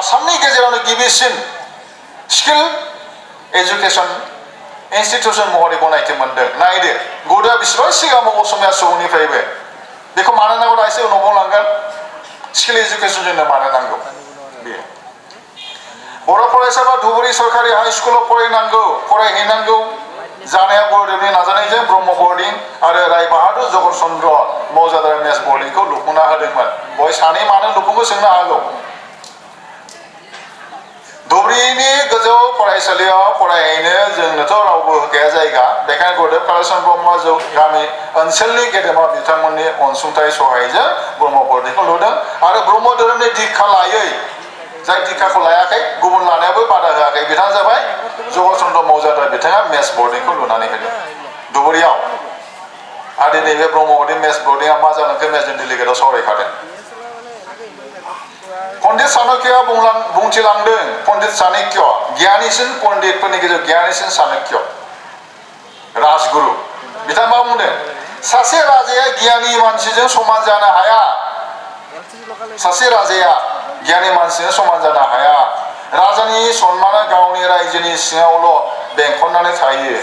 आसामनि गेजेरावनो गिबिसिन स्किल एजुकेशन इन्स्टिट्यूशन महरै गनायथि मोनदों नायदो गुरुआ बेसेबां सिगाङाव असमिया सुबुंनिफ्रायबो बेखौ मानो नांगौ दा एसे उनाव बुंलांगोन स्किल एजुकेशन जोंनो मानो नांगौ बेयो बर' फरायसाफ्रा धुबुरी सरकारि हाई स्कुलाव फरायहैनांगौ जानाया गुरुदेवनि नाजानायजों ब्रह्म बर्डिं आरो राय बाहादुर जगत चन्द्र मौजादार मेस बर्डिंखौ लुफुंना होदोंमोन बय सानै मानो लुफुंखौ सोंनो हागौ धुबुरीनि गोजौ फरायसालियाव फरायहैनो जोंनोथ' रावबो होखाया जायगा बेखायनो गुरुदेव कालिचरण ब्रह्मआ गामि ओनसोलनि गेदेमा बिथांमोननि अनसुंथाइ सहायजों ब्रह्म बर्डिंखौ लुदों आरो ब्रह्म धोरोमनि दीक्षा लायै जाय दीक्षाखौ लायाखै गुबुन लानायाबो बादा होआखै बिथाङा जाबाय जगत चन्द्र मौजादार बिथाङा मेस बर्डिंखौ लुनानै होदों धुबुरीयाव आरो नैबे ब्रह्म बर्डिं मेस बर्डिंआ मा जालांखो मेसजों डेलिगेटआव सावरायखादों पण्डित चाणक्यआ बुंथिलांदों पण्डित चाणक्य गियानिसिन पण्डितफोरनि गेजेराव गियानिसिन चाणक्य राजगुरु बिथाङा मा बुंदों सासे राजाया गियानि मानसिजों समान जानो हाया सासे राजाया गियानि मानसिजों समान जानो हाया राजानि सन्माना गावनि रायजोनि सिङावल' बेंखननानै थायो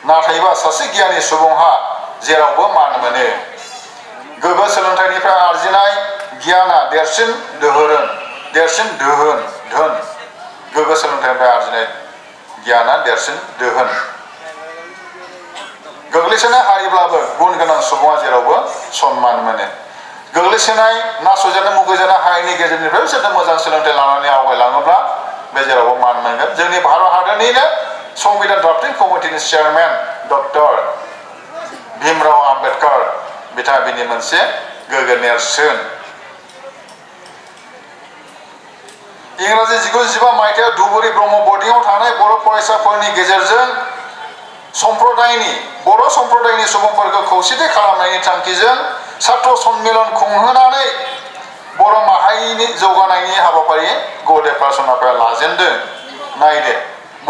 नाथायबा सासे गियानि सुबुंहा जेरावबो मान मोनो गोग्गो सोलोंथाइनिफ्राय आरजिनाय गियाना देरसिन धोन गोग्गो सोलोंथाइनिफ्राय आरजिनाय गियाना देरसिन दोहोन गोग्लैसोनाय हारिब्लाबो गुन गोनां सुबुङा जेरावबो सन्मान मोनो गोग्लैसोनाय नासयजानाय मुगैजानाय हारिनि गेजेरनिफ्राय बिसोर मोजां सोलोंथाइ लानानै आवगायलाङोब्ला बे जेरावबो मान मोनगोन जोंनि भारत हादरनिनो संबिधान drafting कमिटिनि chairman doctor Bhimrao Ambedkar बिथाङा बिनि मोनसे गोग्गो नेरसोन इंराजि 1915 मायथाइयाव धुबुरी ब्रह्म बर्डिंआव थानाय बर' फरायसाफोरनि गेजेरजों बर' सम्प्रदायनि सुबुंफोरखौ खौसेथि खालामनायनि थांखिजों छात्र सन्मिलन खुंहोनानै बर' माहारिनि जौगानायनि हाबाफारि गुरुदेव कालिचरण आफाया लाजेनदों नायदो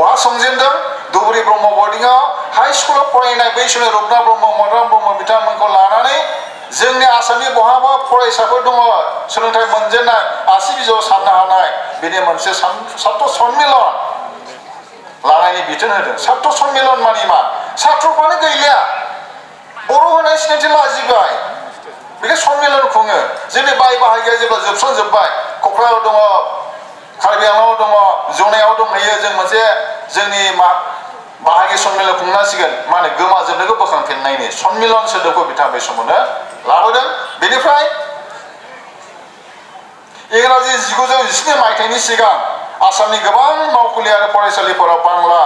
बहा संजेनदों धुबुरी ब्रह्म बर्डिंआव हाई स्कुलाव फरायनाय बै समाव रुपनाथ ब्रह्म मदाराम ब्रह्म बिथांमोनखौ लानानै जोंनि आसामनि बहाबा फरायसाफोर दङ सोलोंथाइ मोनजेननाय आसि बिजौआव साननो हानाय बेनि मोनसे छात्र सन्मिलन लानायनि बिथोन होदों छात्र सन्मिलन मानि मा छात्रफ्रानो गैलिया बर' होनाय सिनायथि लाजिबाय बेखौ सन्मिलन खुङो जोंनि बाय बाहागिया जेब्ला जोबस्रांजोब्बाय क'क्राझाराव दङ कार्बि आंलंआव दङ जनायाव दंहैयो जों मोनसे जोंनि बाहागि सन्मिलन खुंनांसिगोन मा होनो गोमाजोबनायखौ बोखांफिननायनि सन्मिलन सोदोबखौ बिथाङा बै समावनो लाबोदों बेनिफ्राय इंराजि 1917 मायथाइनि सिगां आसामनि गोबां मावखुलि आरो फरायसालिफोराव बांला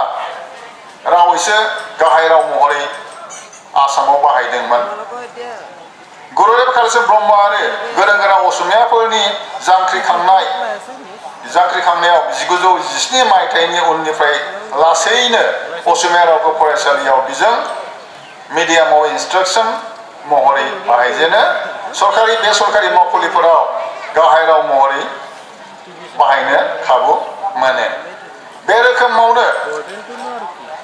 रावैसो गाहाय राव महरै आसामाव बाहायदोंमोन गुरुदेव कालिचरण ब्रह्म आरो गोरों गोरा असमियाफोरनि जांख्रिखांनायाव 1917 मायथाइनि उननिफ्राय लासैनो असमिया रावखौ फरायसालियाव बिजों मिडियामाव इन्सट्राक्सन महरै बाहायजेनो सरकारि बेसरकारि मावखुलिफोराव गाहाय राव महरै बाहायनो खाबु मोनो बे रोखोमावनो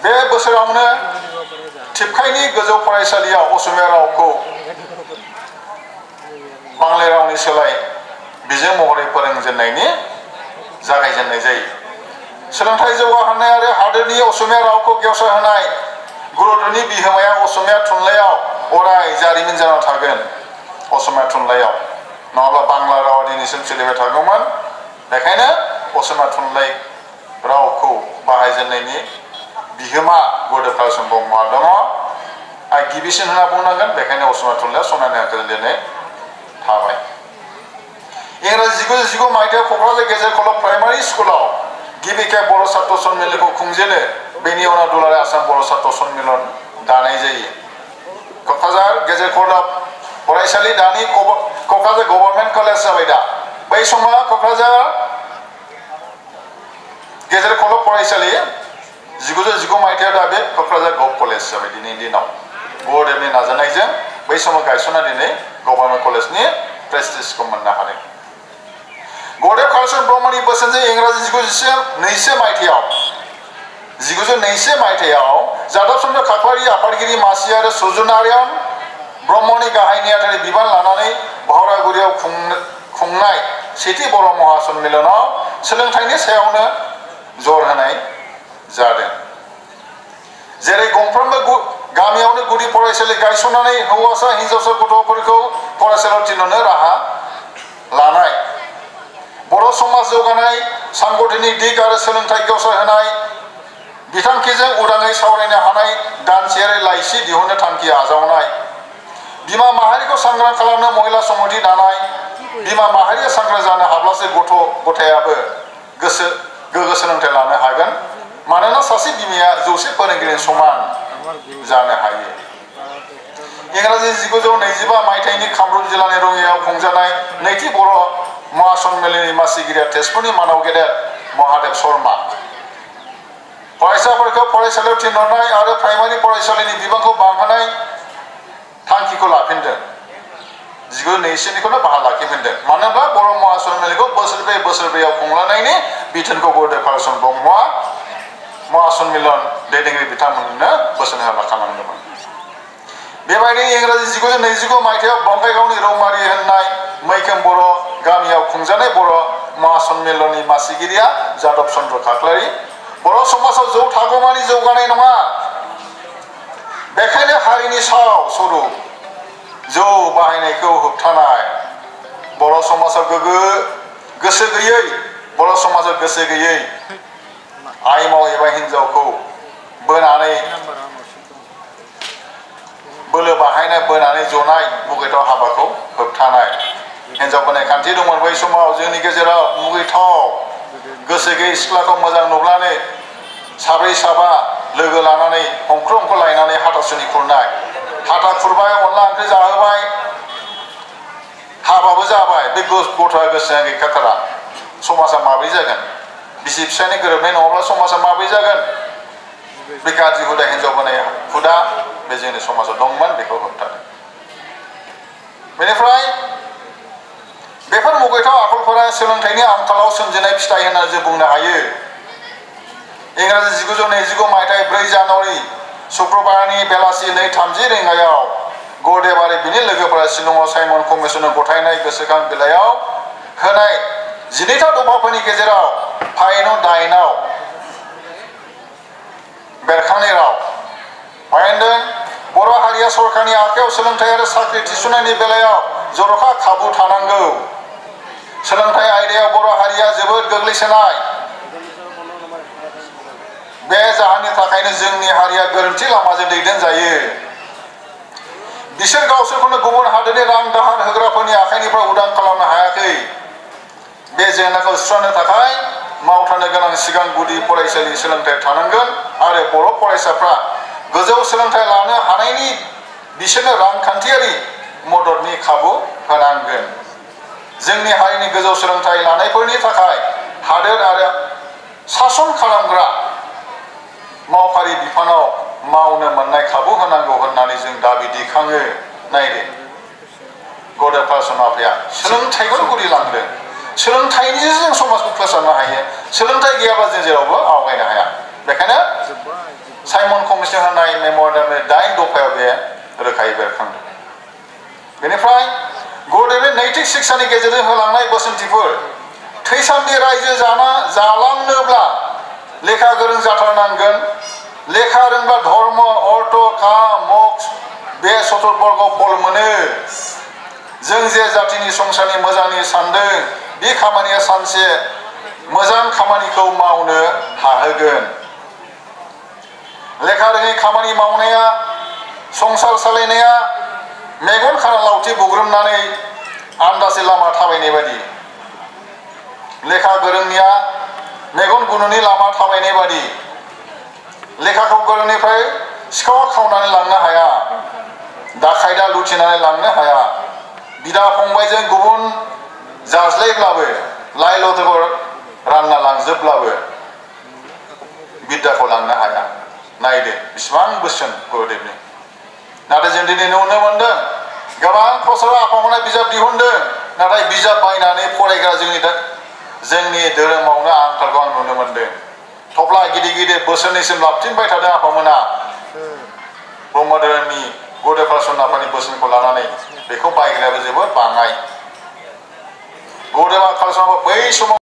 बे बोसोरावनो टिपकाइनि गोजौ फरायसालियाव असमिया रावखौ बांला रावनि सोलाय बिजों महरै फोरोंजेननायनि जागायजेननाय जायो सोलोंथाइ जौगाहोनाय आरो हादोरनि असमिया रावखौ गेवसारहोनाय गुरुदेवनि बिहोमाया असमिया थुनलाइयाव अराय जारिमिन जाना थागोन असमिया थुनलाइयाव नङाब्ला बांला रावा दिनैसिम सोलिबाय थागौमोन बेखायनो असमिया थुनलाइ रावखौ बाहायजेननायनि बिहोमा गुरुदेव कालिचरण ब्रह्मआ दङ आरो गिबिसिन होनना बुंनांगोन बेखायनो असमिया थुनलाइया सनानि आंखोजों लिरनाय थाबाय इंराजि 1919 मायथाइयाव क'क्राझार गेजेर कलेज प्राइमारि स्कुलाव गिबि खेब बर' छात्र सन्मिलनखौ खुंजेनो बेनि उनाव दुलाराय आसाम बर' छात्र सन्मिलन दानाय जायो क'क्राझार गेजेर कलेज फरायसालि दानि क'क्राझार गभर्नमेन्ट कलेज जाबाय दा बै समाव क'क्राझार गेजेर कलेज फरायसालि 1919 मायथाइयाव दा बे क'क्राझार गभ कलेज जाबाय दिनैनि दिनाव गुरुदेवनि नाजानायजों बै समाव गायसनना दिनै गभर्नमेन्ट कलेजनि प्रेस्टिजखौ मोननो हादों गुरुदेव कालिचरण ब्रह्मनि बोसोनजों इंराजि 1921 मायथाइयाव जादब चन्द्र खाख्लारि आफादगिरि मासि आरो सुजुनारायण ब्रह्मनि गाहाय नेहाथारि बिबान लानानै भावरागुरियाव खुंनाय सेथि बर' महासम्मेलनाव सोलोंथाइनि सायावनो जर होनाय जादों। जेरै गंफ्रोमबो गामियावनो गुदि फरायसालि गायसननानै हौवासा हिनजावसा गथ'फोरखौ फरायसालियाव थिनहरनो राहा लानाय, बर' समाज जौगानाय सांगठनिक दिग आरो सोलोंथाइ गेवसार होनाय बिथांखिजों उदाङै सावरायनो हानाय दानसेयारि लाइसि दिहुननो थांखि आजावनाय, बिमा माहारिखौ सांग्रां खालामनो महिला समिति दानाय, बिमा माहारिया सांग्रां जानो हाब्लासो गथ' गथायाबो गोग्गो सोलोंथाइ लानो हागोन। मानोना सासे बिमाया 100 फोरोंगिरिनि समान जानो हायो। इंराजि 1925 मायथाइनि कामरुप जिल्लानि रङियाव खुंजानाय नैथि बर' महासम्मेलननि मासिगिरिया तेजपुरनि मानाव गेदेर महादेब शर्मा फरायसाफोरखौ फरायसालियाव थिनहरनाय आरो प्राइमारि फरायसालिनि बिबांखौ बांहोनाय थांखिखौ लाफिनदों। 1921निखौनो बाहाल लाखिफिनदों। मानोना बर' महासम्मेलनखौ बोसोरब्रैयाव खुंलांनायनि बिथोनखौ गुरुदेव कालीचरण ब्रह्मआ महासम्मेलन दैदेनगिरि बिथांमोननो बोसोन होना खालामदोंमोन। बेबायदि इंराजि 1929 मायथाइयाव बङाइगावनि रौमारि होननाय मैखोम बर' गामियाव खुंजानाय बर' महासम्मेलननि मासिगिरिया जादब चन्द्र खाख्लारि बर' समाजाव जौ थागौमानि जौगानाय नङा, बेखायनो हारिनि साव स्वरूप जौ बाहायनायखौ होबथानाय, बर' समाजाव गोसो गैयै आइमाव एबा हिनजावखौ बोनानै बोलो बाहायनाय बोनानै जनाय मुगैथाव हाबाखौ होबथानाय। हिनजाव बोनाय खान्थि दंमोन बै समाव जोंनि गेजेराव। मुगैथाव गोसो गैयै सिख्लाखौ मोजां नुब्लानो साब्रै साबा लोगो लानानै हंख्र' लायनानै हाथासुनि खुरनाय, हाथा खुरबाय, अनला ओंख्रि जाहोबाय, हाबाबो जाबाय। बे गथ'आ गोसोआ गैखाथारा। समाजा माब्रै जागोन? बिसि फिसायनि गोरोबनाय नङाब्ला समाजा माब्रै जागोन? बे गाज्रि हुदा, हिनजाव बोनाय हुदा, बे जोंनि समाजाव दंमोन, बेखौ होबथादों। बेनिफ्राय बेफोर मुगैथाव आखलफोरा सोलोंथाइनि आंखालाव सोमजिनाय फिथाइ होनना जों बुंनो हायो। इंराजि 1929 मायथाइ 4 जानुवारि शुक्रबारनि बेलासि 2:30 रिंगायाव गुरुदेव आरो बिनि लोगोफोरा शिलंआव साइमन कमिसननो गथायनाय गोसोखां बिलाइयाव होनाय 12था दफाफोरनि गेजेराव फाइनो 8आव बेरखांनाय राव बायदों। बर' हारिया सरकारनि आखायाव सोलोंथाइ आरो साख्रि थिसननायनि बेलायाव जर'खा खाबु थानांगौ। सोलोंथाइ आयदायाव बर' हारिया जोबोद गोग्लैसोनाय। बे जाहोननि थाखायनो जोंनि हारिया गोरोन्थि लामाजों दैदेनजायो। बिसोर गावसोरखौनो गुबुन हादोरनि रां दाहार होग्राफोरनि आखाइनिफ्राय उदां खालामनो हायाखै। बे जेंनाखौ सुस्रांनो थाखाय मावथारनो गोनां सिगां गुदि फरायसालि सोलोंथाइ थानांगोन आरो बर' फरायसाफ्रा गोजौ सोलोंथाइ लानो हानायनि बिसोरनो रांखान्थियारि मददनि खाबु होनांगोन। जोंनि हारिनि गोजौ सोलोंथाइ लानायफोरनि थाखाय हादोर आरो सासन खालामग्रा मावफारि बिफानाव मावनो मोननाय खाबु होनांगौ होननानै जों दाबि दैखाङो। नायदो गुरुदेव कालीचरण आफाया सोलोंथाइखौ गुदि लांदों। सोलोंथाइनिजों जों समाजखौ फोसाबनो हायो। सोलोंथाइ गैयाब्ला जों जेरावबो आवगायनो हाया। बेखायनो साइमन कमिसन होनाय मेम'रेन्डामनि 8 दफायाव बे रोखायै बेरखांदों। बेनिफ्राय गुरुदेवनि नैतिक शिक्षानि गेजेरजों होलांनाय बोसोनथिफोर, थैसान्दि रायजो जालांनोब्ला लेखा गोरों जाथारनांगोन। लेखा रोंबा धर्म, अर्थ, काम, मोक्ष बे चतुर्बर्ग फल मोनो। जों जे जातिनि संसारनि मोजांनि सानदों, बे खामानिया सानसे मोजां खामानिखौ मावनो हाहोगोन। लेखा रोङै खामानि मावनाया, संसार सालायनाया मेगन खाना लावथि बुग्रोमनानै आन्दासे लामा थाबायनाय बायदि, लेखा गोरोंनिया मेगन गुनुनि लामा थाबायनाय बायदि। लेखाखौ गोरोंनिफ्राय सिखावा खावनानै लांनो हाया, दाखायदा लुथिनानै लांनो हाया। बिदा फंबायजों गुबुन जाज्लायब्लाबो, लाय लथर रानना लांजोबब्लाबो बिद्याखौ लांनो हाया। नायदो बेसेबां बोसोन गुरुदेवनि। नाथाय जों दिनै नुनो मोनदों गोबां फसरा आफामोना बिजाब दिहुनदों, नाथाय बिजाब बायनानै फरायग्रा जोंनि धोरोमावनो आंखालखौ आं नुनो मोनदों। थफ्ला गिदिर गिदिर बोसोरनैसिम लाबथिंबाय थादों आफामोना ब्रह्म धोरोमनि गुरुदेव कालीचरण आफानि बोसोनखौ लानानै। बेखौ बायग्रायाबो जोबोद बाङाय। गुरुदेवा कालचरन बै समाव